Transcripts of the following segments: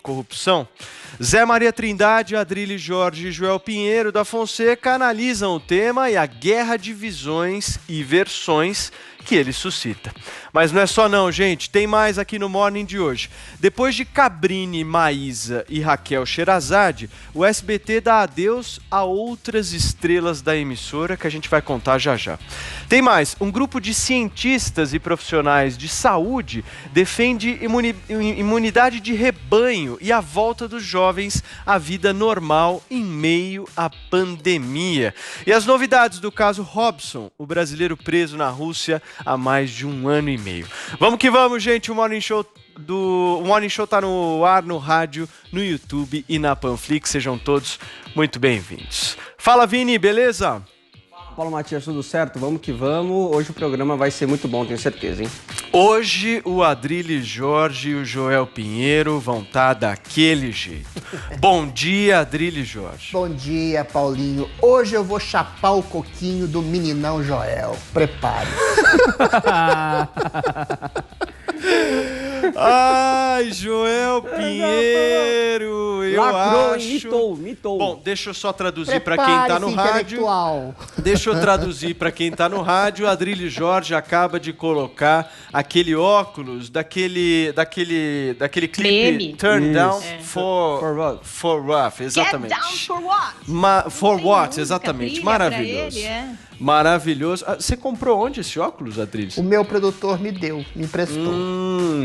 corrupção? Zé Maria Trindade, Adrilles Jorge e Joel Pinheiro da Fonseca analisam o tema e a guerra de visões e versões que ele suscita. Mas não é só não, gente. Tem mais aqui no Morning de hoje. Depois de Cabrini, Maísa e Raquel Sherazade, o SBT dá adeus a outras estrelas da emissora que a gente vai contar já já. Tem mais. Um grupo de cientistas e profissionais de saúde defende imunidade de rebanho e a volta dos jovens à vida normal em meio à pandemia. E as novidades do caso Robson, o brasileiro preso na Rússia há mais de 1 ano e meio. Vamos que vamos, gente. O Morning Show tá no ar, no rádio, no YouTube e na Panflix. Sejam todos muito bem-vindos. Fala, Vini, beleza? Paulo Matias, tudo certo? Vamos que vamos. Hoje o programa vai ser muito bom, tenho certeza, hein? Hoje o Adrilles Jorge e o Joel Pinheiro vão estar daquele jeito. Bom dia, Adrilles Jorge. Bom dia, Paulinho. Hoje eu vou chapar o coquinho do meninão Joel. Prepare. Ai, Joel Pinheiro, eu Lacrou, acho... mitou. Bom, deixa eu só traduzir para quem tá no rádio. Deixa eu traduzir para quem tá no rádio. Adrilles Jorge acaba de colocar aquele óculos daquele clipe Meme. Turn Down For What, exatamente. Get down for what? For what, Música, exatamente. trilha Maravilhoso. pra ele, Maravilhoso. Você comprou onde esse óculos, Adrilles? O meu produtor me emprestou.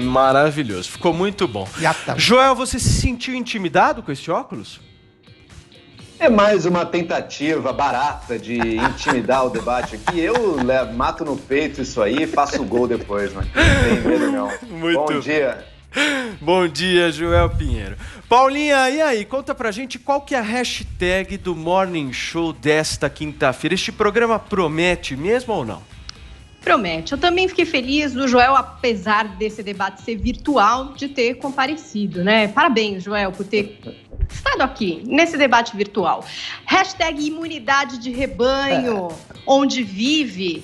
Maravilhoso. Ficou muito bom. Já tá. Joel, você se sentiu intimidado com esse óculos? É mais uma tentativa barata de intimidar o debate aqui. Eu mato no peito isso aí e faço gol depois, mas não tem medo não. Bom dia. Bom dia, Joel Pinheiro. Paulinha, e aí? Conta pra gente qual que é a hashtag do Morning Show desta quinta-feira. Este programa promete mesmo ou não? Promete. Eu também fiquei feliz do Joel, apesar desse debate ser virtual, de ter comparecido, né? Parabéns, Joel, por ter estado aqui, nesse debate virtual. Hashtag imunidade de rebanho, onde vive,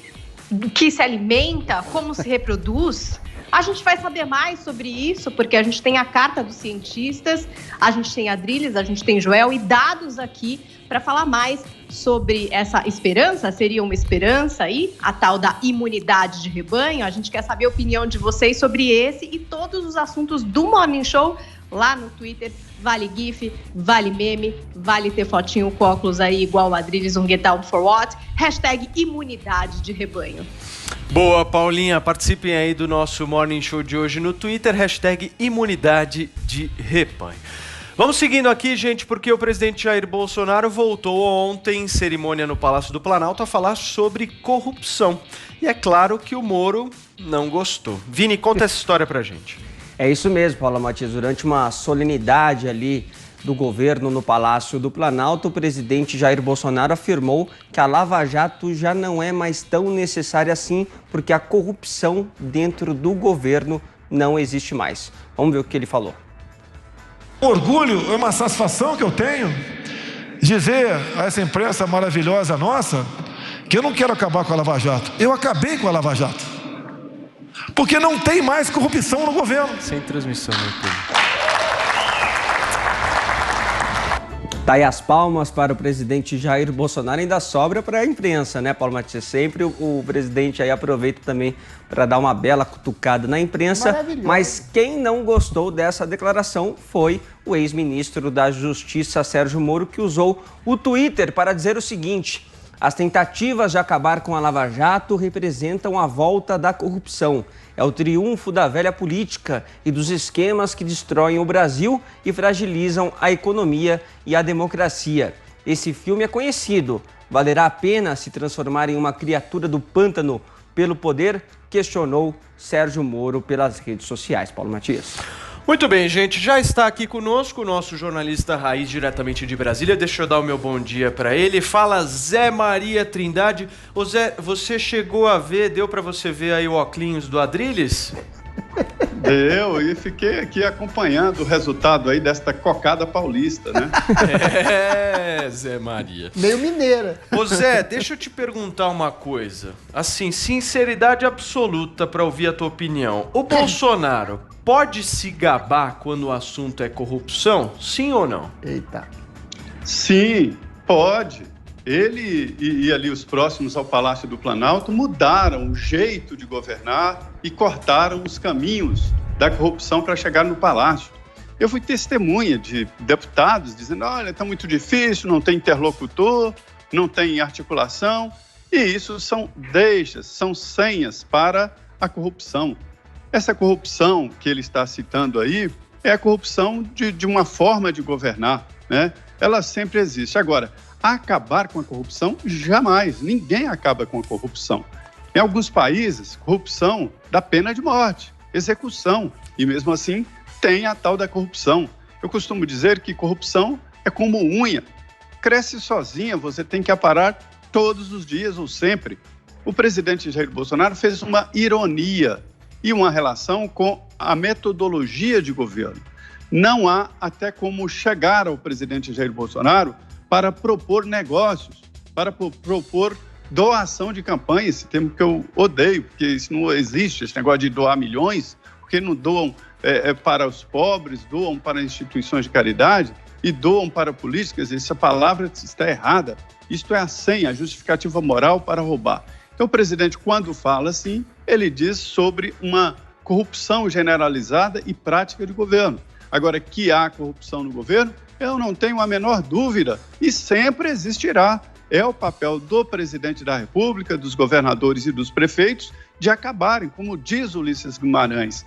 do que se alimenta, como se reproduz. A gente vai saber mais sobre isso, porque a gente tem a carta dos cientistas, a gente tem Adrilles, a gente tem Joel e dados aqui para falar mais sobre essa esperança. Seria uma esperança aí, a tal da imunidade de rebanho? A gente quer saber a opinião de vocês sobre esse e todos os assuntos do Morning Show lá no Twitter. Vale GIF, vale meme, vale ter fotinho com óculos aí igual o Adrilles, um Get Down for What. Hashtag imunidade de rebanho. Boa, Paulinha. Participem aí do nosso Morning Show de hoje no Twitter. Hashtag imunidade de rebanho. Vamos seguindo aqui, gente, porque o presidente Jair Bolsonaro voltou ontem em cerimônia no Palácio do Planalto a falar sobre corrupção. E é claro que o Moro não gostou. Vini, conta essa história pra gente. É isso mesmo, Paulo Matias. Durante uma solenidade ali do governo no Palácio do Planalto, o presidente Jair Bolsonaro afirmou que a Lava Jato já não é mais tão necessária assim, porque a corrupção dentro do governo não existe mais. Vamos ver o que ele falou. Orgulho, é uma satisfação que eu tenho dizer a essa imprensa maravilhosa nossa que eu não quero acabar com a Lava Jato. Eu acabei com a Lava Jato. Porque não tem mais corrupção no governo. Sem transmissão, meu filho. Tá aí as palmas para o presidente Jair Bolsonaro, ainda sobra para a imprensa, né, Paulo Matias? Sempre o presidente aí aproveita também para dar uma bela cutucada na imprensa. Mas quem não gostou dessa declaração foi o ex-ministro da Justiça, Sérgio Moro, que usou o Twitter para dizer o seguinte: as tentativas de acabar com a Lava Jato representam a volta da corrupção. É o triunfo da velha política e dos esquemas que destroem o Brasil e fragilizam a economia e a democracia. Esse filme é conhecido. Valerá a pena se transformar em uma criatura do pântano pelo poder? Questionou Sérgio Moro pelas redes sociais. Paulo Matias. Muito bem, gente. Já está aqui conosco o nosso jornalista raiz diretamente de Brasília. Deixa eu dar o meu bom dia para ele. Fala Zé Maria Trindade. Ô Zé, você chegou a ver, deu para você ver aí o óculos do Adrilles? Deu, e fiquei aqui acompanhando o resultado aí desta cocada paulista, né? É, Zé Maria. Meio mineira. Ô Zé, deixa eu te perguntar uma coisa. Assim, sinceridade absoluta para ouvir a tua opinião. O Bolsonaro pode se gabar quando o assunto é corrupção? Sim ou não? Eita. Sim, pode. Ele e ali os próximos ao Palácio do Planalto mudaram o jeito de governar e cortaram os caminhos da corrupção para chegar no Palácio. Eu fui testemunha de deputados dizendo, olha, está muito difícil, não tem interlocutor, não tem articulação. E isso são deixas, são senhas para a corrupção. Essa corrupção que ele está citando aí é a corrupção de uma forma de governar, né? Ela sempre existe. Agora, acabar com a corrupção, jamais. Ninguém acaba com a corrupção. Em alguns países, corrupção dá pena de morte, execução. E mesmo assim, tem a tal da corrupção. Eu costumo dizer que corrupção é como unha. Cresce sozinha, você tem que aparar todos os dias ou sempre. O presidente Jair Bolsonaro fez uma ironia e uma relação com a metodologia de governo. Não há até como chegar ao presidente Jair Bolsonaro para propor negócios, para propor doação de campanha, esse termo que eu odeio, porque isso não existe, esse negócio de doar milhões, porque não doam para os pobres, doam para instituições de caridade e doam para políticas. Essa palavra está errada. Isto é a senha, a justificativa moral para roubar. Então, o presidente, quando fala assim, ele diz sobre uma corrupção generalizada e prática de governo. Agora, que há corrupção no governo, eu não tenho a menor dúvida e sempre existirá. É o papel do presidente da República, dos governadores e dos prefeitos de acabarem, como diz Ulisses Guimarães.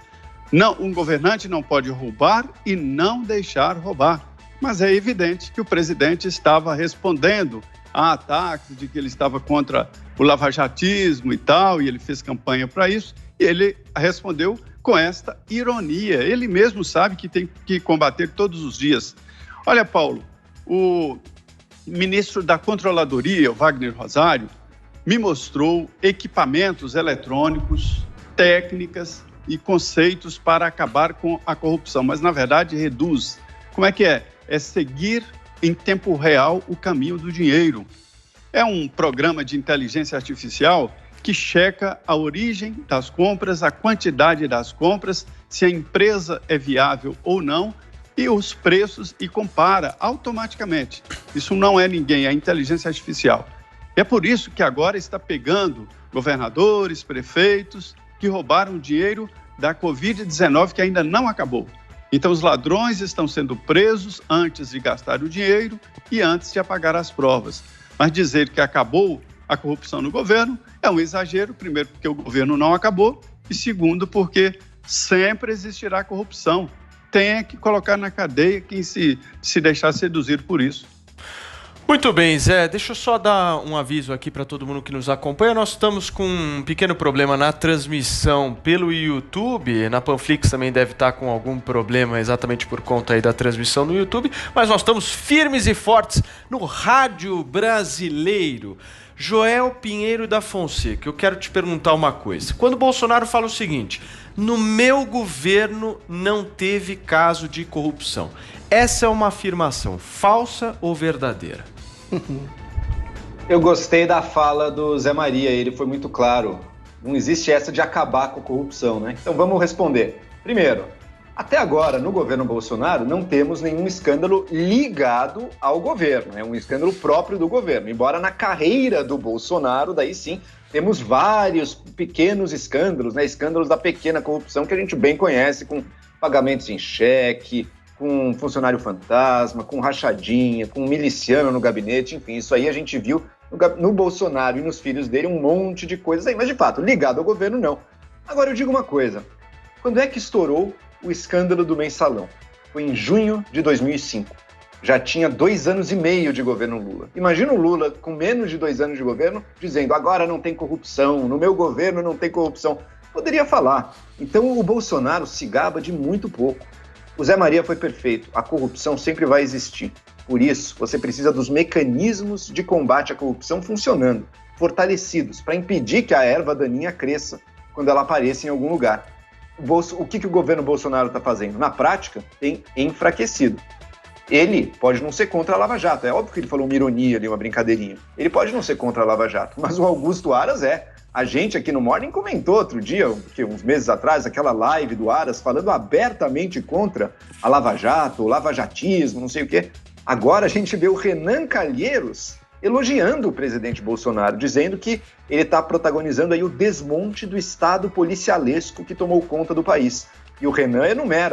Não, um governante não pode roubar e não deixar roubar. Mas é evidente que o presidente estava respondendo a ataques de que ele estava contra o lavajatismo e tal, e ele fez campanha para isso, e ele respondeu com esta ironia. Ele mesmo sabe que tem que combater todos os dias. Olha, Paulo, o ministro da Controladoria, o Wagner Rosário, me mostrou equipamentos eletrônicos, técnicas e conceitos para acabar com a corrupção, mas na verdade reduz. Como é que é? É seguir em tempo real o caminho do dinheiro. É um programa de inteligência artificial que checa a origem das compras, a quantidade das compras, se a empresa é viável ou não, e os preços e compara automaticamente. Isso não é ninguém, é inteligência artificial. É por isso que agora está pegando governadores, prefeitos que roubaram dinheiro da Covid-19 que ainda não acabou. Então os ladrões estão sendo presos antes de gastar o dinheiro e antes de apagar as provas. Mas dizer que acabou a corrupção no governo é um exagero, primeiro porque o governo não acabou e segundo porque sempre existirá corrupção. Tem que colocar na cadeia quem se deixar seduzir por isso. Muito bem, Zé. Deixa eu só dar um aviso aqui para todo mundo que nos acompanha. Nós estamos com um pequeno problema na transmissão pelo YouTube. Na Panflix também deve estar com algum problema exatamente por conta aí da transmissão no YouTube. Mas nós estamos firmes e fortes no rádio brasileiro. Joel Pinheiro da Fonseca, eu quero te perguntar uma coisa. Quando o Bolsonaro fala o seguinte, no meu governo não teve caso de corrupção. Essa é uma afirmação falsa ou verdadeira? Eu gostei da fala do Zé Maria, ele foi muito claro. Não existe essa de acabar com a corrupção, né? Então vamos responder. Primeiro, até agora, no governo Bolsonaro, não temos nenhum escândalo ligado ao governo. É um escândalo próprio do governo. Embora na carreira do Bolsonaro, daí sim, temos vários pequenos escândalos, né? Escândalos da pequena corrupção que a gente bem conhece, com pagamentos em cheque, com funcionário fantasma, com rachadinha, com miliciano no gabinete, enfim, isso aí a gente viu no Bolsonaro e nos filhos dele um monte de coisas aí, mas de fato, ligado ao governo não. Agora eu digo uma coisa, quando é que estourou o escândalo do mensalão? Foi em junho de 2005. Já tinha 2 anos e meio de governo Lula. Imagina o Lula, com menos de 2 anos de governo, dizendo agora não tem corrupção, no meu governo não tem corrupção. Poderia falar. Então o Bolsonaro se gaba de muito pouco. O Zé Maria foi perfeito. A corrupção sempre vai existir. Por isso, você precisa dos mecanismos de combate à corrupção funcionando, fortalecidos, para impedir que a erva daninha cresça quando ela apareça em algum lugar. O que o governo Bolsonaro está fazendo? Na prática, tem enfraquecido. Ele pode não ser contra a Lava Jato. É óbvio que ele falou uma ironia ali, uma brincadeirinha. Ele pode não ser contra a Lava Jato, mas o Augusto Aras é. A gente aqui no Morning comentou outro dia, uns meses atrás, aquela live do Aras falando abertamente contra a Lava Jato, o lavajatismo, não sei o quê. Agora a gente vê o Renan Calheiros elogiando o presidente Bolsonaro, dizendo que ele está protagonizando aí o desmonte do Estado policialesco que tomou conta do país. E o Renan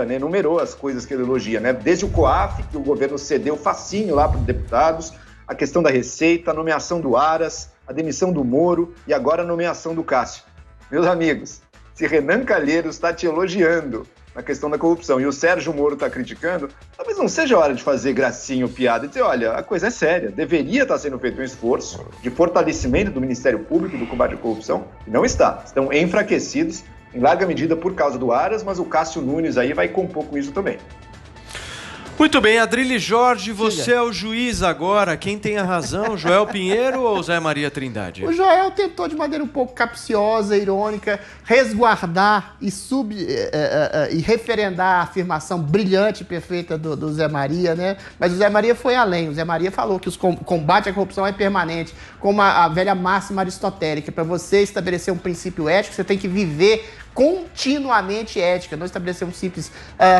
enumerou as coisas que ele elogia, né? Desde o COAF, que o governo cedeu facinho lá para os deputados, a questão da Receita, a nomeação do Aras, a demissão do Moro e agora a nomeação do Cássio. Meus amigos, se Renan Calheiros está te elogiando na questão da corrupção e o Sérgio Moro está criticando, talvez não seja hora de fazer gracinha ou piada e dizer, olha, a coisa é séria, deveria estar sendo feito um esforço de fortalecimento do Ministério Público e do combate à corrupção, e não está. Estão enfraquecidos, em larga medida por causa do Aras, mas o Cássio Nunes aí vai compor com isso também. Muito bem, Adrilles Jorge, você é o juiz agora. Quem tem a razão, Joel Pinheiro ou Zé Maria Trindade? O Joel tentou de maneira um pouco capciosa, irônica, resguardar e referendar a afirmação brilhante e perfeita do Zé Maria, né? Mas o Zé Maria foi além. O Zé Maria falou que o combate à corrupção é permanente, como a velha máxima aristotélica. Para você estabelecer um princípio ético, você tem que viver continuamente ética, não estabelecer um simples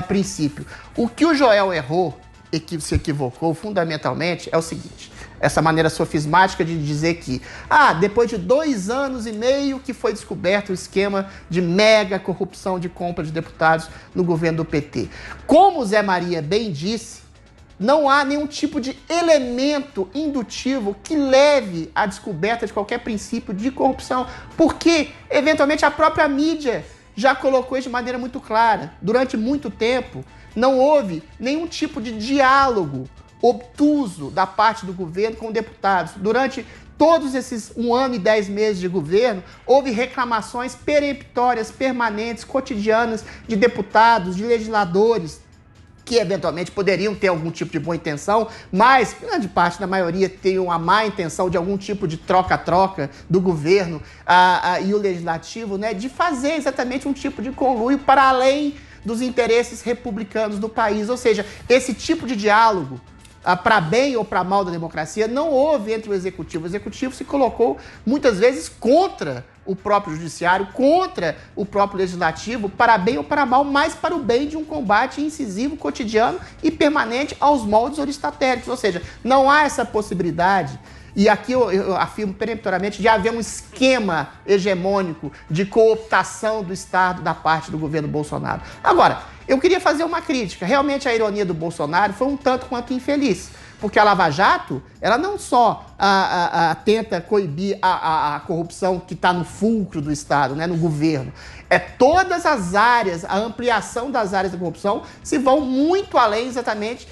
princípio. O que o Joel errou e que se equivocou fundamentalmente é o seguinte, essa maneira sofismática de dizer que, depois de 2 anos e meio que foi descoberto o esquema de mega corrupção de compra de deputados no governo do PT. Como o Zé Maria bem disse, não há nenhum tipo de elemento indutivo que leve à descoberta de qualquer princípio de corrupção, porque, eventualmente, a própria mídia já colocou isso de maneira muito clara. Durante muito tempo, não houve nenhum tipo de diálogo obtuso da parte do governo com deputados. Durante todos esses 1 ano e 10 meses de governo, houve reclamações peremptórias, permanentes, cotidianas de deputados, de legisladores, que eventualmente poderiam ter algum tipo de boa intenção, mas grande parte da maioria tem uma má intenção de algum tipo de troca-troca do governo e o legislativo, né, de fazer exatamente um tipo de conluio para além dos interesses republicanos do país. Ou seja, esse tipo de diálogo, para bem ou para mal da democracia, não houve entre o executivo. O executivo se colocou muitas vezes contra o próprio judiciário, contra o próprio legislativo, para bem ou para mal, mas para o bem de um combate incisivo, cotidiano e permanente aos moldes aristotélicos. Ou seja, não há essa possibilidade, e aqui eu afirmo peremptoriamente, de haver um esquema hegemônico de cooptação do Estado da parte do governo Bolsonaro. Agora, eu queria fazer uma crítica. Realmente a ironia do Bolsonaro foi um tanto quanto infeliz, porque a Lava Jato, ela não só tenta coibir a corrupção que está no fulcro do Estado, né, no governo. É todas as áreas, a ampliação das áreas da corrupção se vão muito além exatamente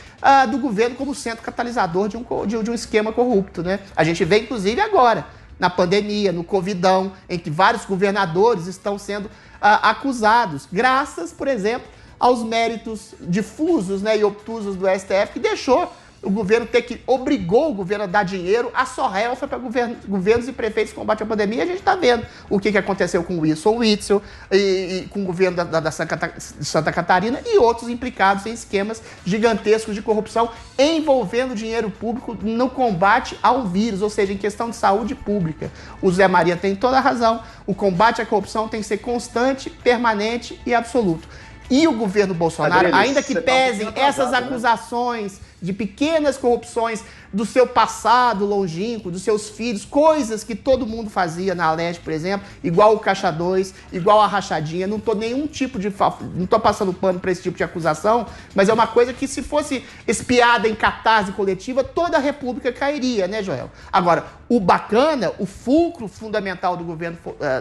do governo como centro catalisador de um esquema corrupto, né? A gente vê, inclusive, agora, na pandemia, no Covidão, em que vários governadores estão sendo acusados, graças, por exemplo, aos méritos difusos, né, e obtusos do STF, que deixou o governo obrigou o governo a dar dinheiro a sorrelfa para governos e prefeitos de combate à pandemia. E a gente está vendo o que aconteceu com o Wilson Witzel e com o governo da Santa Catarina e outros implicados em esquemas gigantescos de corrupção envolvendo dinheiro público no combate ao vírus, ou seja, em questão de saúde pública. O Zé Maria tem toda a razão. O combate à corrupção tem que ser constante, permanente e absoluto. E o governo Bolsonaro, ainda que pesem essas acusações de pequenas corrupções do seu passado longínquo, dos seus filhos, coisas que todo mundo fazia na Aleste, por exemplo, igual o Caixa 2, igual a rachadinha, não estou passando pano para esse tipo de acusação, mas é uma coisa que, se fosse espiada em catarse coletiva, toda a República cairia, né, Joel? Agora, o bacana, o fulcro fundamental do governo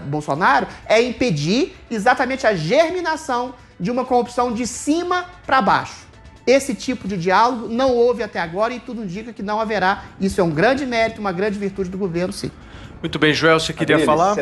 Bolsonaro é impedir exatamente a germinação de uma corrupção de cima para baixo. Esse tipo de diálogo não houve até agora e tudo indica que não haverá. Isso é um grande mérito, uma grande virtude do governo, sim. Muito bem, Joel, você queria falar?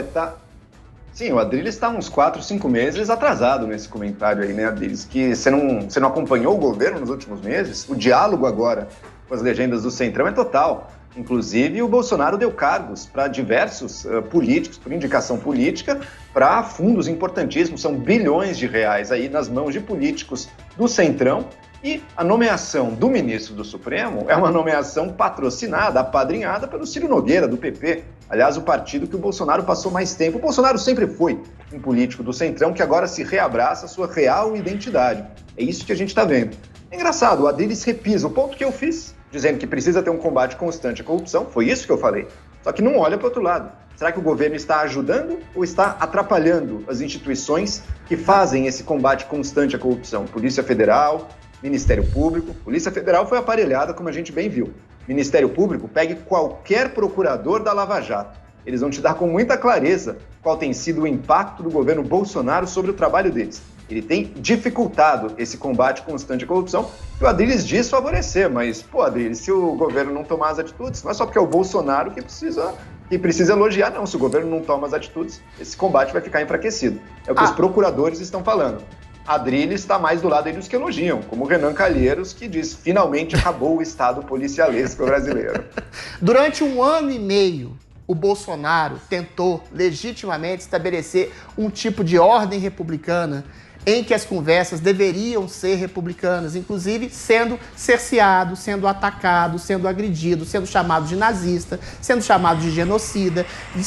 Sim, o Adrilles está uns 4, 5 meses atrasado nesse comentário aí, né, Adrilles? Que você não acompanhou o governo nos últimos meses? O diálogo agora com as legendas do Centrão é total. Inclusive, o Bolsonaro deu cargos para diversos políticos, por indicação política, para fundos importantíssimos. São bilhões de reais aí nas mãos de políticos do Centrão E a nomeação do ministro do Supremo é uma nomeação patrocinada, apadrinhada pelo Ciro Nogueira, do PP. Aliás, o partido que o Bolsonaro passou mais tempo. O Bolsonaro sempre foi um político do Centrão que agora se reabraça a sua real identidade. É isso que a gente está vendo. É engraçado, o Adriles repisa o ponto que eu fiz, dizendo que precisa ter um combate constante à corrupção. Foi isso que eu falei. Só que não olha para o outro lado. Será que o governo está ajudando ou está atrapalhando as instituições que fazem esse combate constante à corrupção? Polícia Federal, Ministério Público. Polícia Federal foi aparelhada, como a gente bem viu. Ministério Público, pegue qualquer procurador da Lava Jato. Eles vão te dar com muita clareza qual tem sido o impacto do governo Bolsonaro sobre o trabalho deles. Ele tem dificultado esse combate constante à corrupção, que o Adriles diz favorecer, mas, Adriles, se o governo não tomar as atitudes, não é só porque é o Bolsonaro que precisa elogiar, não. Se o governo não toma as atitudes, esse combate vai ficar enfraquecido. É o que os procuradores estão falando. Adriles está mais do lado aí dos que elogiam, como o Renan Calheiros, que diz, finalmente acabou o Estado policialesco brasileiro. Durante 1 ano e meio, o Bolsonaro tentou legitimamente estabelecer um tipo de ordem republicana em que as conversas deveriam ser republicanas, inclusive sendo cerceado, sendo atacado, sendo agredido, sendo chamado de nazista, sendo chamado de genocida.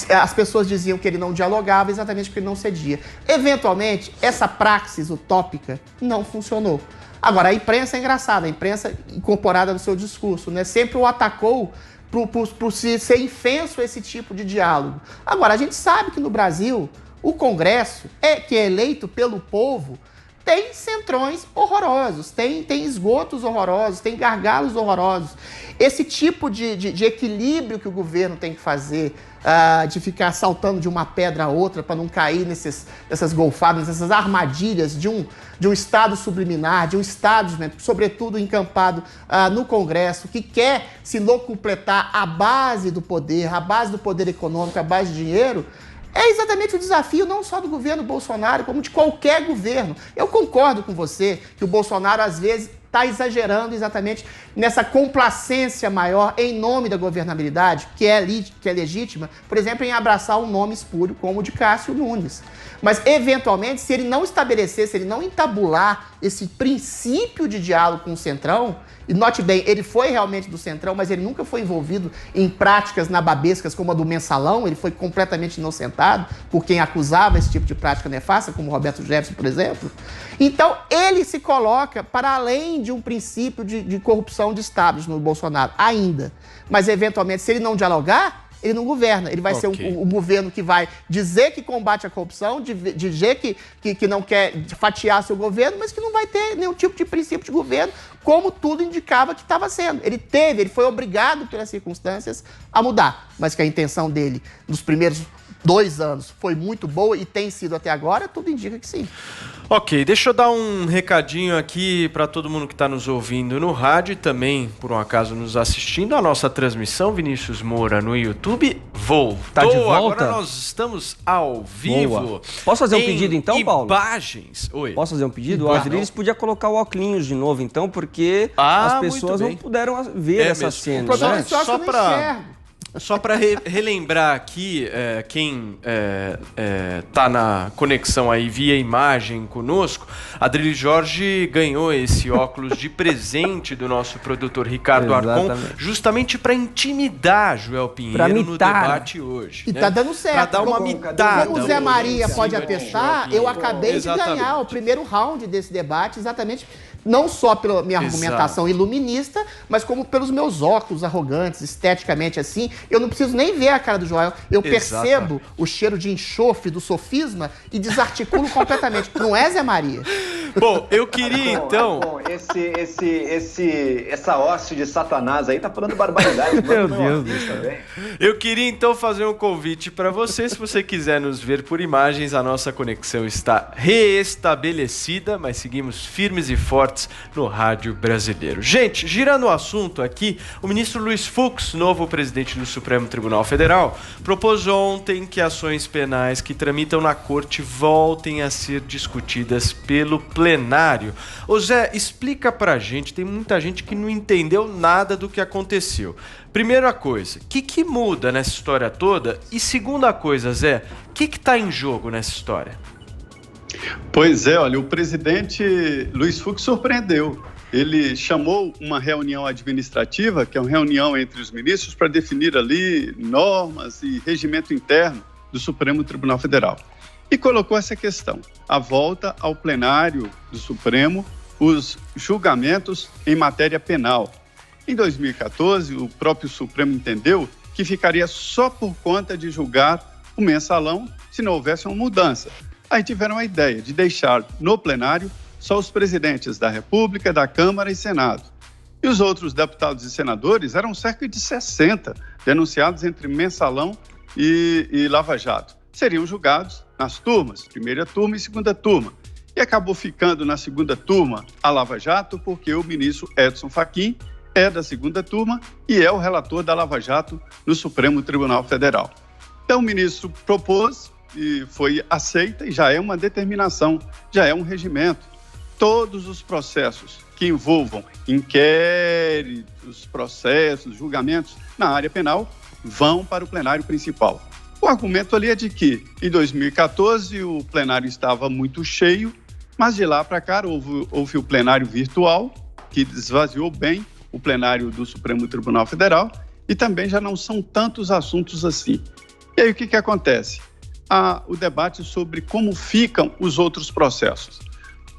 As pessoas diziam que ele não dialogava exatamente porque ele não cedia. Eventualmente, essa praxis utópica não funcionou. Agora, a imprensa é engraçada, a imprensa incorporada no seu discurso, né, sempre o atacou por ser infenso esse tipo de diálogo. Agora, a gente sabe que no Brasil, o Congresso, que é eleito pelo povo, tem centrões horrorosos, tem esgotos horrorosos, tem gargalos horrorosos. Esse tipo de equilíbrio que o governo tem que fazer, de ficar saltando de uma pedra a outra para não cair nessas golfadas, nessas armadilhas de um Estado subliminar, de um Estado, né, sobretudo encampado no Congresso, que quer se locupletar à base do poder econômico, à base de dinheiro. É exatamente o desafio não só do governo Bolsonaro, como de qualquer governo. Eu concordo com você que o Bolsonaro, às vezes, está exagerando exatamente nessa complacência maior em nome da governabilidade, que é legítima, por exemplo, em abraçar um nome espúrio como o de Cássio Nunes. Mas, eventualmente, se ele não estabelecer, se ele não entabular esse princípio de diálogo com o Centrão, e note bem, ele foi realmente do Centrão, mas ele nunca foi envolvido em práticas nababescas como a do mensalão, ele foi completamente inocentado por quem acusava esse tipo de prática nefasta, como Roberto Jefferson, por exemplo. Então, ele se coloca para além de um princípio de corrupção de estados no Bolsonaro, ainda. Mas, eventualmente, se ele não dialogar, ele não governa. Ele vai ser um governo que vai dizer que combate a corrupção, dizer que não quer fatiar seu governo, mas que não vai ter nenhum tipo de princípio de governo, como tudo indicava que estava sendo. Ele foi obrigado pelas circunstâncias a mudar, mas que a intenção dele nos primeiros 2 anos foi muito boa e tem sido até agora, tudo indica que sim. Ok, deixa eu dar um recadinho aqui para todo mundo que está nos ouvindo no rádio e também, por um acaso, nos assistindo. A nossa transmissão, Vinícius Moura, no YouTube, voltou. Tá de volta? Agora nós estamos ao vivo. Boa. Posso fazer um pedido então, Paulo? Imagens. Oi. Posso fazer um pedido? O Adriles podia colocar o óculos de novo, então, porque as pessoas não puderam ver essa cena. Só para relembrar aqui, quem está na conexão aí via imagem conosco, Adriles Jorge ganhou esse óculos de presente do nosso produtor Ricardo Arcon, justamente para intimidar Joel Pinheiro no debate hoje. E tá dando certo. Para dar uma mitada. Como o Zé Maria pode atestar, eu acabei de ganhar o primeiro round desse debate, exatamente não só pela minha argumentação iluminista, mas como pelos meus óculos arrogantes, esteticamente assim. Eu não preciso nem ver a cara do Joel. Eu percebo o cheiro de enxofre do sofisma e desarticulo completamente. Não é, Zé Maria? Bom, eu queria então... Essa hoste de Satanás aí tá falando barbaridade. Meu Deus do céu. Eu queria então fazer um convite para você. Se você quiser nos ver por imagens, a nossa conexão está reestabelecida, mas seguimos firmes e fortes no rádio brasileiro. Gente, girando o assunto aqui, o ministro Luiz Fux, novo presidente do Supremo Tribunal Federal, propôs ontem que ações penais que tramitam na corte voltem a ser discutidas pelo plenário. Ô Zé, explica pra gente, tem muita gente que não entendeu nada do que aconteceu. Primeira coisa, o que muda nessa história toda? E segunda coisa, Zé, o que tá em jogo nessa história? Pois é, olha, o presidente Luiz Fux surpreendeu. ele chamou uma reunião administrativa, que é uma reunião entre os ministros, para definir ali normas e regimento interno do Supremo Tribunal Federal. E colocou essa questão, a volta ao plenário do Supremo, os julgamentos em matéria penal. Em 2014, o próprio Supremo entendeu que ficaria só por conta de julgar o mensalão se não houvesse uma mudança. Aí tiveram a ideia de deixar no plenário só os presidentes da República, da Câmara e Senado. E os outros deputados e senadores eram cerca de 60 denunciados entre mensalão e Lava Jato. Seriam julgados nas turmas, primeira turma e segunda turma. E acabou ficando na segunda turma a Lava Jato porque o ministro Edson Fachin é da segunda turma e é o relator da Lava Jato no Supremo Tribunal Federal. Então o ministro propôs e foi aceita e já é uma determinação, já é um regimento. Todos os processos que envolvam inquéritos, processos, julgamentos na área penal vão para o plenário principal. O argumento ali é de que, em 2014, o plenário estava muito cheio, mas de lá para cá houve o plenário virtual, que esvaziou bem o plenário do Supremo Tribunal Federal, e também já não são tantos assuntos assim. E aí o que acontece? Há o debate sobre como ficam os outros processos.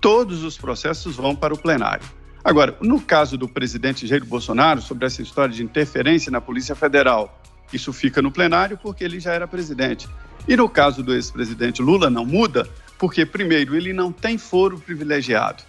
Todos os processos vão para o plenário. Agora, no caso do presidente Jair Bolsonaro, sobre essa história de interferência na Polícia Federal, isso fica no plenário porque ele já era presidente. E no caso do ex-presidente Lula, não muda, porque, primeiro, ele não tem foro privilegiado.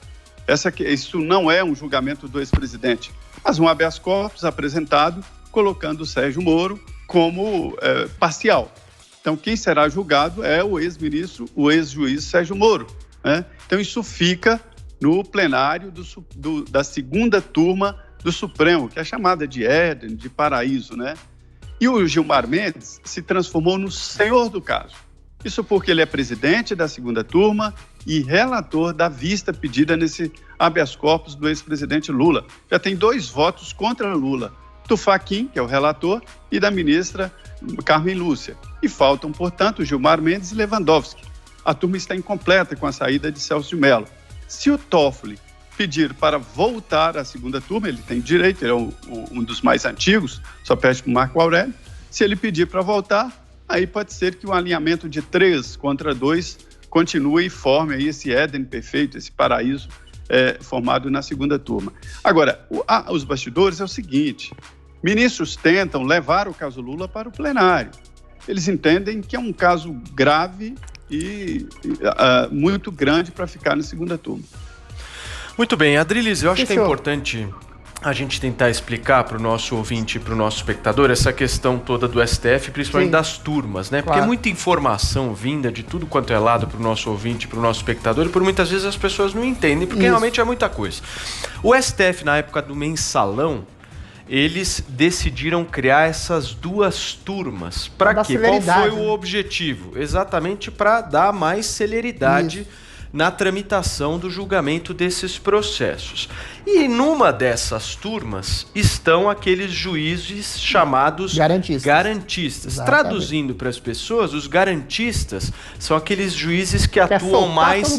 Isso não é um julgamento do ex-presidente, mas um habeas corpus apresentado colocando o Sérgio Moro como parcial. Então, quem será julgado é o ex-ministro, o ex-juiz Sérgio Moro, né? Então, isso fica no plenário da segunda turma do Supremo, que é chamada de Éden, de Paraíso, né? E o Gilmar Mendes se transformou no senhor do caso. Isso porque ele é presidente da segunda turma e relator da vista pedida nesse habeas corpus do ex-presidente Lula. Já tem 2 votos contra Lula, do Fachin, que é o relator, e da ministra Carmen Lúcia. E faltam, portanto, Gilmar Mendes e Lewandowski. A turma está incompleta com a saída de Celso de Mello. Se o Toffoli pedir para voltar à segunda turma, ele tem direito, ele é um dos mais antigos, só pede para o Marco Aurélio. Se ele pedir para voltar, aí pode ser que o alinhamento de 3 contra 2 continue e forme aí esse Éden perfeito, esse paraíso formado na segunda turma. Agora, os bastidores é o seguinte: ministros tentam levar o caso Lula para o plenário. Eles entendem que é um caso grave e muito grande para ficar na segunda turma. Muito bem, Adriles, eu acho que é importante a gente tentar explicar para o nosso ouvinte e para o nosso espectador essa questão toda do STF, principalmente das turmas, né? Porque é muita informação vinda de tudo quanto é lado para o nosso ouvinte, para o nosso espectador, e por muitas vezes as pessoas não entendem, porque realmente é muita coisa. O STF, na época do mensalão, eles decidiram criar essas 2 turmas. Para quê? Qual foi o objetivo? Exatamente para dar mais celeridade na tramitação do julgamento desses processos. E numa dessas turmas estão aqueles juízes chamados garantistas. Traduzindo para as pessoas, os garantistas são aqueles juízes que atuam mais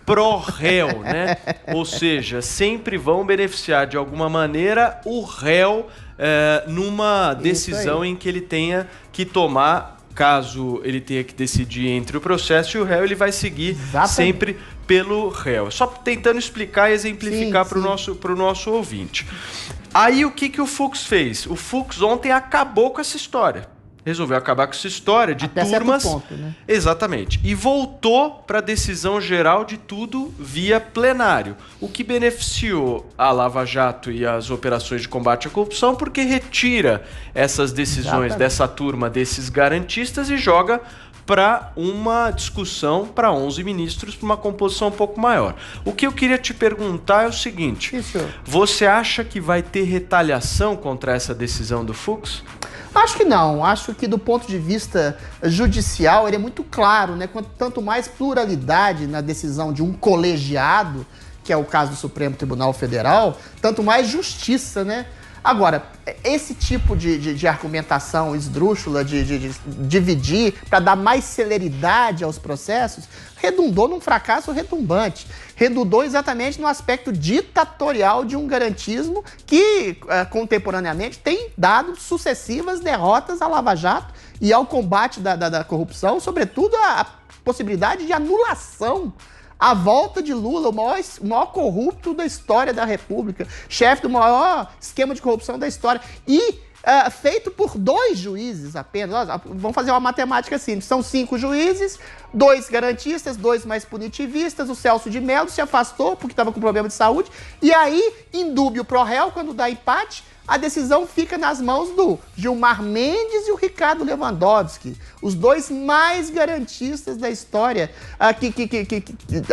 pró-réu, né? Ou seja, sempre vão beneficiar de alguma maneira o réu numa decisão em que ele tenha que tomar, caso ele tenha que decidir entre o processo e o réu, ele vai seguir sempre pelo réu. Só tentando explicar e exemplificar para o nosso ouvinte. Aí o que o Fux fez? O Fux ontem acabou com essa história. Resolveu acabar com essa história de até turmas. Certo ponto, né? Exatamente. E voltou para a decisão geral de tudo via plenário. O que beneficiou a Lava Jato e as operações de combate à corrupção, porque retira essas decisões dessa turma, desses garantistas, e joga para uma discussão para 11 ministros, para uma composição um pouco maior. O que eu queria te perguntar é o seguinte: você acha que vai ter retaliação contra essa decisão do Fux? Acho que não. Acho que do ponto de vista judicial ele é muito claro, né? Tanto mais pluralidade na decisão de um colegiado, que é o caso do Supremo Tribunal Federal, tanto mais justiça, né? Agora, esse tipo de argumentação esdrúxula, de dividir para dar mais celeridade aos processos, redundou num fracasso retumbante. Redundou exatamente no aspecto ditatorial de um garantismo que, contemporaneamente, tem dado sucessivas derrotas à Lava Jato e ao combate da corrupção, sobretudo a possibilidade de anulação. A volta de Lula, o maior corrupto da história da República, chefe do maior esquema de corrupção da história, e feito por 2 juízes apenas. Vamos fazer uma matemática assim, são 5 juízes, 2 garantistas, 2 mais punitivistas, o Celso de Mello se afastou porque estava com problema de saúde, e aí, em dúbio pro réu, quando dá empate, a decisão fica nas mãos do Gilmar Mendes e o Ricardo Lewandowski, os 2 mais garantistas da história, que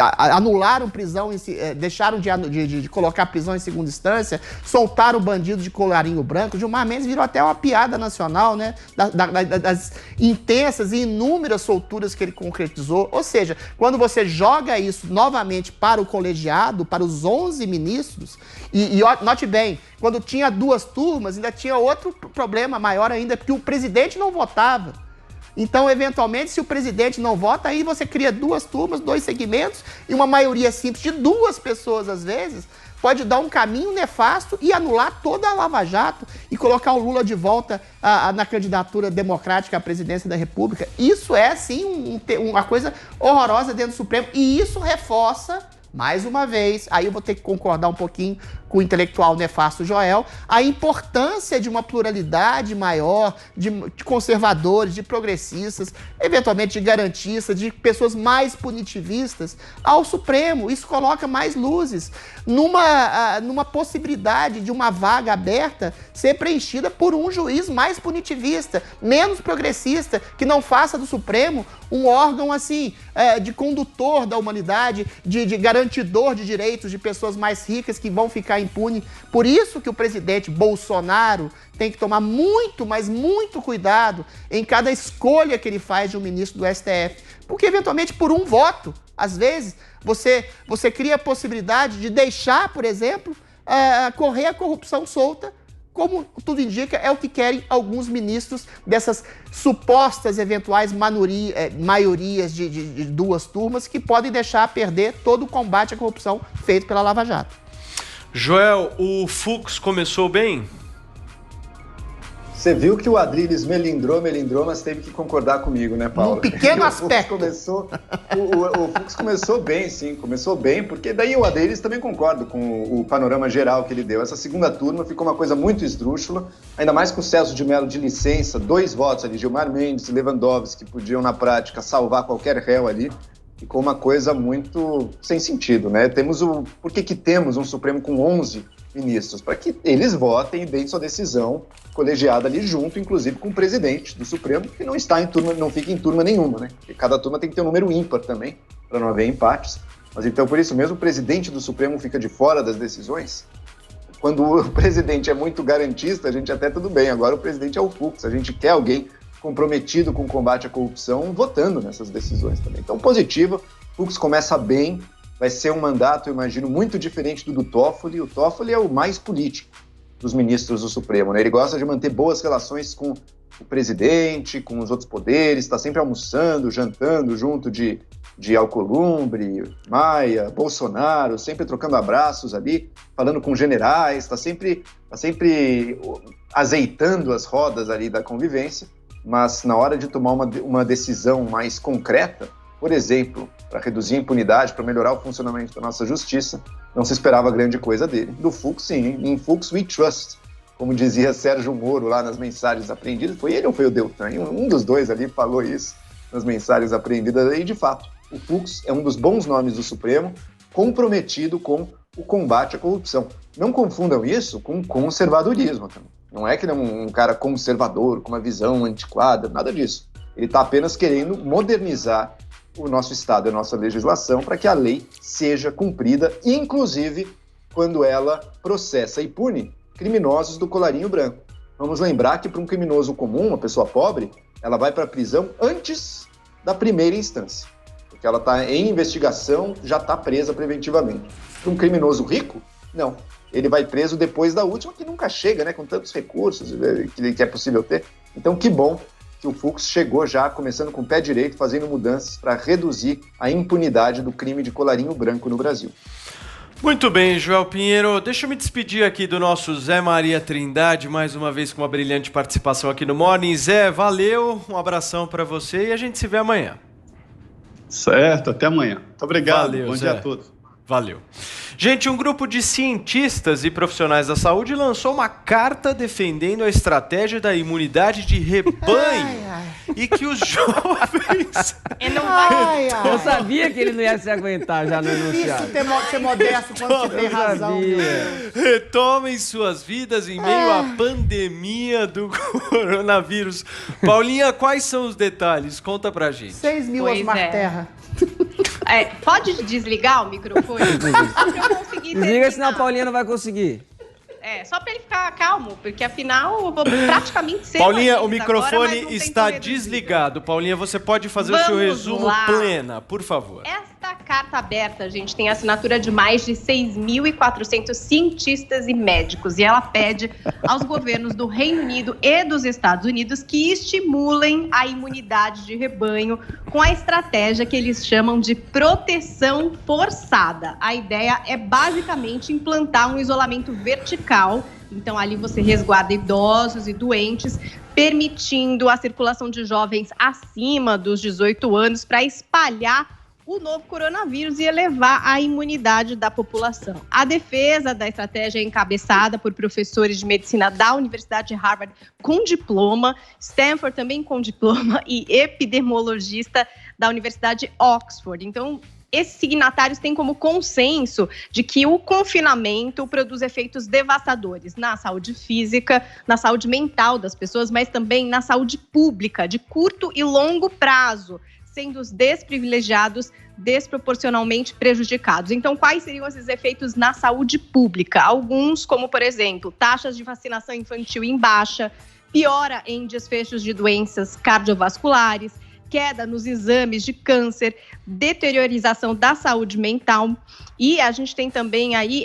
anularam prisão, deixaram de colocar prisão em segunda instância, soltaram o bandido de colarinho branco. Gilmar Mendes virou até uma piada nacional, né? Das intensas e inúmeras solturas que ele concretizou. Ou seja, quando você joga isso novamente para o colegiado, para os 11 ministros, e note bem, quando tinha 2 turmas, ainda tinha outro problema maior ainda, porque o presidente não votava. Então, eventualmente, se o presidente não vota, aí você cria 2 turmas, 2 segmentos, e uma maioria simples de 2 pessoas, às vezes, pode dar um caminho nefasto e anular toda a Lava Jato e colocar o Lula de volta na candidatura democrática à presidência da República. Isso é, sim, uma coisa horrorosa dentro do Supremo, e isso reforça, mais uma vez, aí eu vou ter que concordar um pouquinho com o intelectual nefasto Joel, a importância de uma pluralidade maior de conservadores, de progressistas, eventualmente de garantistas, de pessoas mais punitivistas ao Supremo. Isso coloca mais luzes numa possibilidade de uma vaga aberta ser preenchida por um juiz mais punitivista, menos progressista, que não faça do Supremo um órgão assim de condutor da humanidade, de garantidor de direitos de pessoas mais ricas que vão ficar impune. Por isso que o presidente Bolsonaro tem que tomar muito, mas muito cuidado em cada escolha que ele faz de um ministro do STF. Porque, eventualmente, por um voto, às vezes, você cria a possibilidade de deixar, por exemplo, correr a corrupção solta, como tudo indica, é o que querem alguns ministros dessas supostas eventuais maiorias de 2 turmas que podem deixar perder todo o combate à corrupção feito pela Lava Jato. Joel, o Fux começou bem? Você viu que o Adriles melindrou, mas teve que concordar comigo, né, Paulo? Um pequeno aspecto. O Fux começou bem, sim, começou bem, porque daí o Adriles também concordo com o panorama geral que ele deu. Essa segunda turma ficou uma coisa muito esdrúxula, ainda mais com o Celso de Mello de licença, 2 votos ali, Gilmar Mendes e Lewandowski, que podiam, na prática, salvar qualquer réu ali. Ficou uma coisa muito sem sentido, né? Por que temos um Supremo com 11 ministros? Para que eles votem e deem sua decisão colegiada ali junto, inclusive com o presidente do Supremo, que não está em turma, não fica em turma nenhuma, né? Porque cada turma tem que ter um número ímpar também, para não haver empates. Mas então, por isso mesmo, o presidente do Supremo fica de fora das decisões. Quando o presidente é muito garantista, a gente até tudo bem. Agora o presidente é o Fux, a gente quer alguém comprometido com o combate à corrupção, votando nessas decisões também. Então, positivo, Fux começa bem, vai ser um mandato, eu imagino, muito diferente do Toffoli. O Toffoli é o mais político dos ministros do Supremo, né? Ele gosta de manter boas relações com o presidente, com os outros poderes, está sempre almoçando, jantando junto de Alcolumbre, Maia, Bolsonaro, sempre trocando abraços ali, falando com generais, está sempre azeitando as rodas ali da convivência. Mas na hora de tomar uma decisão mais concreta, por exemplo, para reduzir a impunidade, para melhorar o funcionamento da nossa justiça, não se esperava grande coisa dele. Do Fux, sim, em Fux we trust, como dizia Sérgio Moro lá nas mensagens apreendidas. Foi ele ou foi o Deltan? Um dos 2 ali falou isso nas mensagens apreendidas. E, de fato, o Fux é um dos bons nomes do Supremo, comprometido com o combate à corrupção. Não confundam isso com conservadorismo também. Não é que ele é um cara conservador, com uma visão antiquada, nada disso. Ele está apenas querendo modernizar o nosso Estado e a nossa legislação para que a lei seja cumprida, inclusive quando ela processa e pune criminosos do colarinho branco. Vamos lembrar que para um criminoso comum, uma pessoa pobre, ela vai para a prisão antes da primeira instância, porque ela está em investigação, já está presa preventivamente. Para um criminoso rico, não. ele vai preso depois da última, que nunca chega, né, com tantos recursos que é possível ter. Então, que bom que o Fux chegou já, começando com o pé direito, fazendo mudanças para reduzir a impunidade do crime de colarinho branco no Brasil. Muito bem, Joel Pinheiro. Deixa eu me despedir aqui do nosso Zé Maria Trindade, mais uma vez com uma brilhante participação aqui no Morning. Zé, valeu, um abração para você e a gente se vê amanhã. Certo, até amanhã. Muito obrigado, valeu, bom Zé. dia a todos. Valeu. Gente, um grupo de cientistas e profissionais da saúde lançou uma carta defendendo a estratégia da imunidade de rebanho e que os jovens... Eu sabia que ele não ia se aguentar já no enunciado. Isso, ser modesto quando você tem razão. Retomem suas vidas em meio à pandemia do coronavírus. Paulinha, quais são os detalhes? Conta pra gente. 6 mil Osmar Terra. Pode desligar o microfone? Só pra eu conseguir desliga, senão a Paulinha não vai conseguir. Só para ele ficar calmo, porque afinal eu vou praticamente ser. Paulinha, o microfone agora, está desligado. Paulinha, você pode fazer o seu resumo plena, por favor. Esta carta aberta, gente, tem assinatura de mais de 6.400 cientistas e médicos. E ela pede aos governos do Reino Unido e dos Estados Unidos que estimulem a imunidade de rebanho com a estratégia que eles chamam de proteção forçada. A ideia é basicamente implantar um isolamento vertical. Então, ali você resguarda idosos e doentes, permitindo a circulação de jovens acima dos 18 anos para espalhar o novo coronavírus e elevar a imunidade da população. A defesa da estratégia é encabeçada por professores de medicina da Universidade de Harvard com diploma, Stanford também com diploma e epidemiologista da Universidade de Oxford. Então, esses signatários têm como consenso de que o confinamento produz efeitos devastadores na saúde física, na saúde mental das pessoas, mas também na saúde pública, de curto e longo prazo, sendo os desprivilegiados desproporcionalmente prejudicados. Então, quais seriam esses efeitos na saúde pública? Alguns, como, por exemplo, taxas de vacinação infantil em baixa, piora em desfechos de doenças cardiovasculares, queda nos exames de câncer, deteriorização da saúde mental. E a gente tem também aí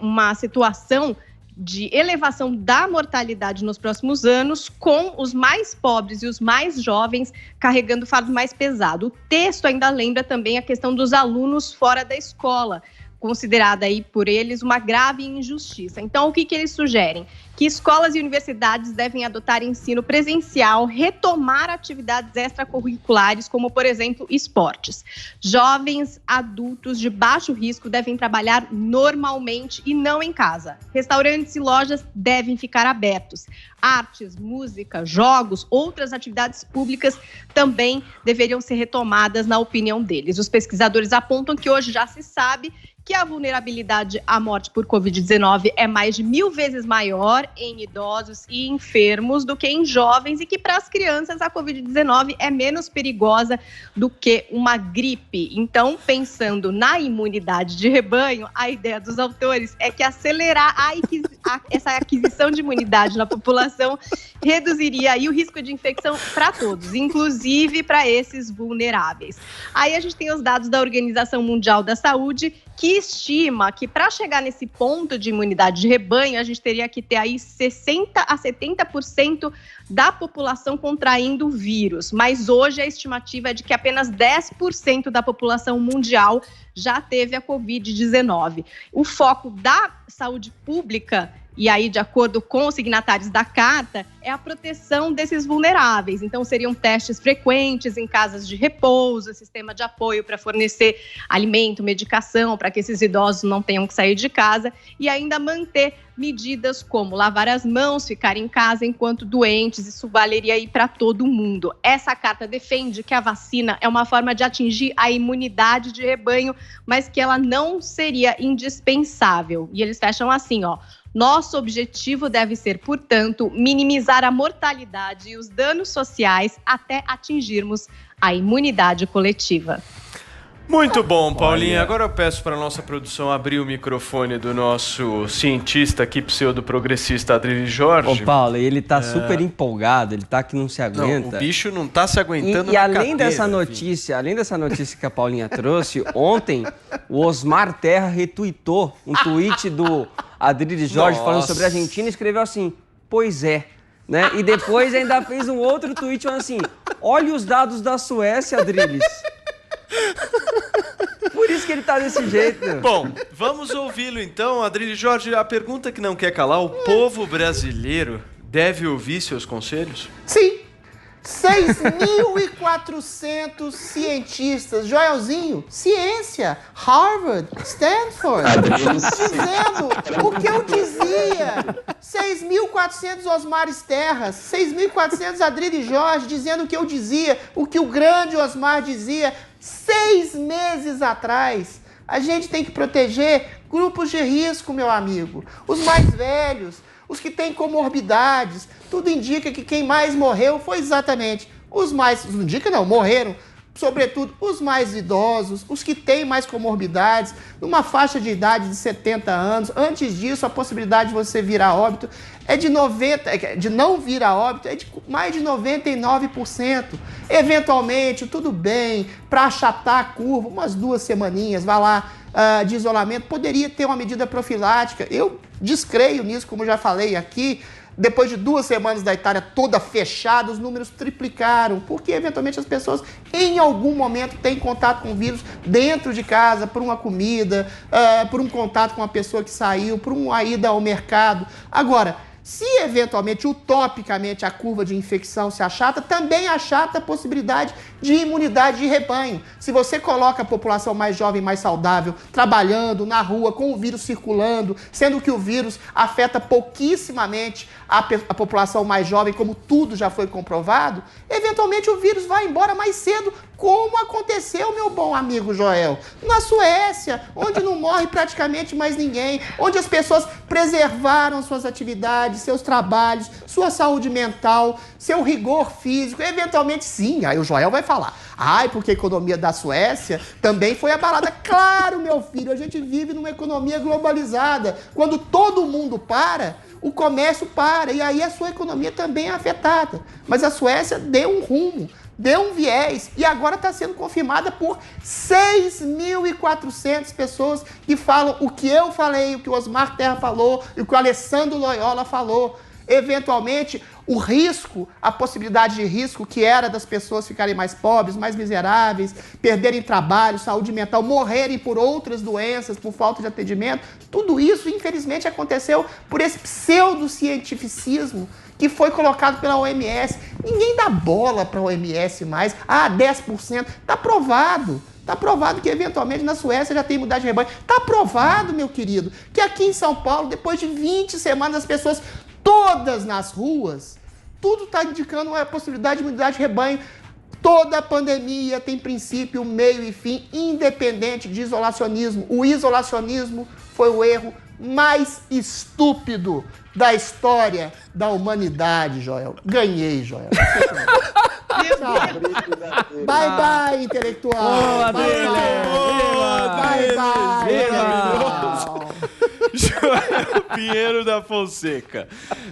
uma situação de elevação da mortalidade nos próximos anos, com os mais pobres e os mais jovens carregando o fardo mais pesado. O texto ainda lembra também a questão dos alunos fora da escola, considerada aí por eles uma grave injustiça. Então, o que eles sugerem? Que escolas e universidades devem adotar ensino presencial, retomar atividades extracurriculares, como, por exemplo, esportes. Jovens adultos de baixo risco devem trabalhar normalmente e não em casa. Restaurantes e lojas devem ficar abertos. Artes, música, jogos, outras atividades públicas também deveriam ser retomadas, na opinião deles. Os pesquisadores apontam que hoje já se sabe que a vulnerabilidade à morte por Covid-19 é mais de 1000 vezes maior em idosos e enfermos do que em jovens e que para as crianças a Covid-19 é menos perigosa do que uma gripe. Então, pensando na imunidade de rebanho, a ideia dos autores é que acelerar essa aquisição de imunidade na população reduziria aí o risco de infecção para todos, inclusive para esses vulneráveis. Aí a gente tem os dados da Organização Mundial da Saúde, que estima que para chegar nesse ponto de imunidade de rebanho, a gente teria que ter aí 60% a 70% da população contraindo o vírus. Mas hoje a estimativa é de que apenas 10% da população mundial já teve a Covid-19. O foco da saúde pública, e aí, de acordo com os signatários da carta, é a proteção desses vulneráveis. Então, seriam testes frequentes em casas de repouso, sistema de apoio para fornecer alimento, medicação, para que esses idosos não tenham que sair de casa, e ainda manter medidas como lavar as mãos, ficar em casa enquanto doentes. Isso valeria aí para todo mundo. Essa carta defende que a vacina é uma forma de atingir a imunidade de rebanho, mas que ela não seria indispensável. E eles fecham assim, ó. Nosso objetivo deve ser, portanto, minimizar a mortalidade e os danos sociais até atingirmos a imunidade coletiva. Muito bom, Paulinha. Agora eu peço para a nossa produção abrir o microfone do nosso cientista aqui, pseudo-progressista Adriles Jorge. Ô, Paulo, ele tá super empolgado, ele tá que não se aguenta. Não, o bicho não tá se aguentando E além dessa notícia que a Paulinha trouxe, ontem o Osmar Terra retuitou um tweet do Adriles Jorge falando sobre a Argentina e escreveu assim, pois é. Né? E depois ainda fez um outro tweet falando assim, olha os dados da Suécia, Adriles. Por isso que ele tá desse jeito. Bom, vamos ouvi-lo então. Adriles Jorge, a pergunta que não quer calar, o povo brasileiro deve ouvir seus conselhos? Sim. 6.400 cientistas, Joelzinho, ciência, Harvard, Stanford, dizendo o que eu dizia. 6.400 Osmares Terras, 6.400 Adriles Jorge dizendo o que eu dizia, o que o grande Osmar dizia 6 meses atrás. A gente tem que proteger grupos de risco, meu amigo, os mais velhos, os que têm comorbidades. Tudo indica que quem mais morreu foi exatamente os mais... Não indica não, morreram. Sobretudo os mais idosos, os que têm mais comorbidades, numa faixa de idade de 70 anos. Antes disso, a possibilidade de você virar óbito é de não vir a óbito é de mais de 99%. Eventualmente, tudo bem, para achatar a curva, umas 2 semaninhas, vai lá, de isolamento, poderia ter uma medida profilática. Eu descreio nisso, como já falei aqui. Depois de 2 semanas da Itália toda fechada, os números triplicaram, porque eventualmente as pessoas em algum momento têm contato com o vírus dentro de casa, por uma comida, por um contato com uma pessoa que saiu, por uma ida ao mercado. Agora, se eventualmente, utopicamente, a curva de infecção se achata, também achata a possibilidade de imunidade de rebanho. Se você coloca a população mais jovem, mais saudável, trabalhando na rua, com o vírus circulando, sendo que o vírus afeta pouquissimamente a população mais jovem, como tudo já foi comprovado, eventualmente o vírus vai embora mais cedo, como aconteceu, meu bom amigo Joel, na Suécia, onde não morre praticamente mais ninguém, onde as pessoas preservaram suas atividades, seus trabalhos, sua saúde mental, seu rigor físico, eventualmente sim, aí o Joel vai falar, porque a economia da Suécia também foi abalada. Claro, meu filho, a gente vive numa economia globalizada, quando todo mundo para, o comércio para, e aí a sua economia também é afetada, mas a Suécia deu um rumo, deu um viés, e agora está sendo confirmada por 6.400 pessoas que falam o que eu falei, o que o Osmar Terra falou, e o que o Alessandro Loyola falou. Eventualmente, o risco, a possibilidade de risco que era das pessoas ficarem mais pobres, mais miseráveis, perderem trabalho, saúde mental, morrerem por outras doenças, por falta de atendimento, tudo isso, infelizmente, aconteceu por esse pseudocientificismo que foi colocado pela OMS. Ninguém dá bola para a OMS mais. 10%. Está provado. Está provado que, eventualmente, na Suécia já tem imunidade de rebanho. Está provado, meu querido, que aqui em São Paulo, depois de 20 semanas, as pessoas todas nas ruas, tudo está indicando a possibilidade de imunidade de rebanho. Toda pandemia tem princípio, meio e fim, independente de isolacionismo. O isolacionismo foi o erro mais estúpido da história da humanidade, Joel. Ganhei, Joel. Bye, bye, intelectual. Bye, bye. Joel Pinheiro da Fonseca.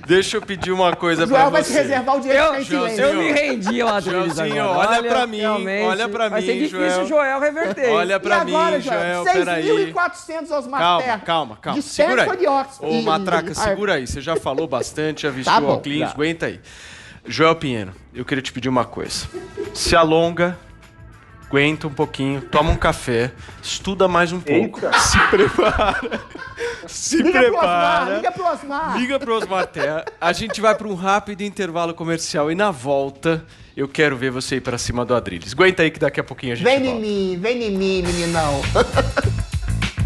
Deixa eu pedir uma coisa pra você. Joel vai se reservar o direito de ficar em silêncio. Eu me rendi ao Adriles agora. Olha pra mim, Joel. Vai ser difícil o Joel reverter. Olha pra mim, Joel, peraí. 6.400 Osmar Terra. Calma. De Segura aí. de Oxford. Ô, Matraca, segura aí. Você já falou bastante, já vestiu o óculos, aguenta aí. Joel Pinheiro, eu queria te pedir uma coisa. Se alonga, aguenta um pouquinho, toma um café, estuda mais um pouco. Se prepara. Liga pro Osmar Terra. A gente vai para um rápido intervalo comercial e na volta eu quero ver você ir para cima do Adriles. Aguenta aí que daqui a pouquinho a gente volta. Vem em mim, meninão.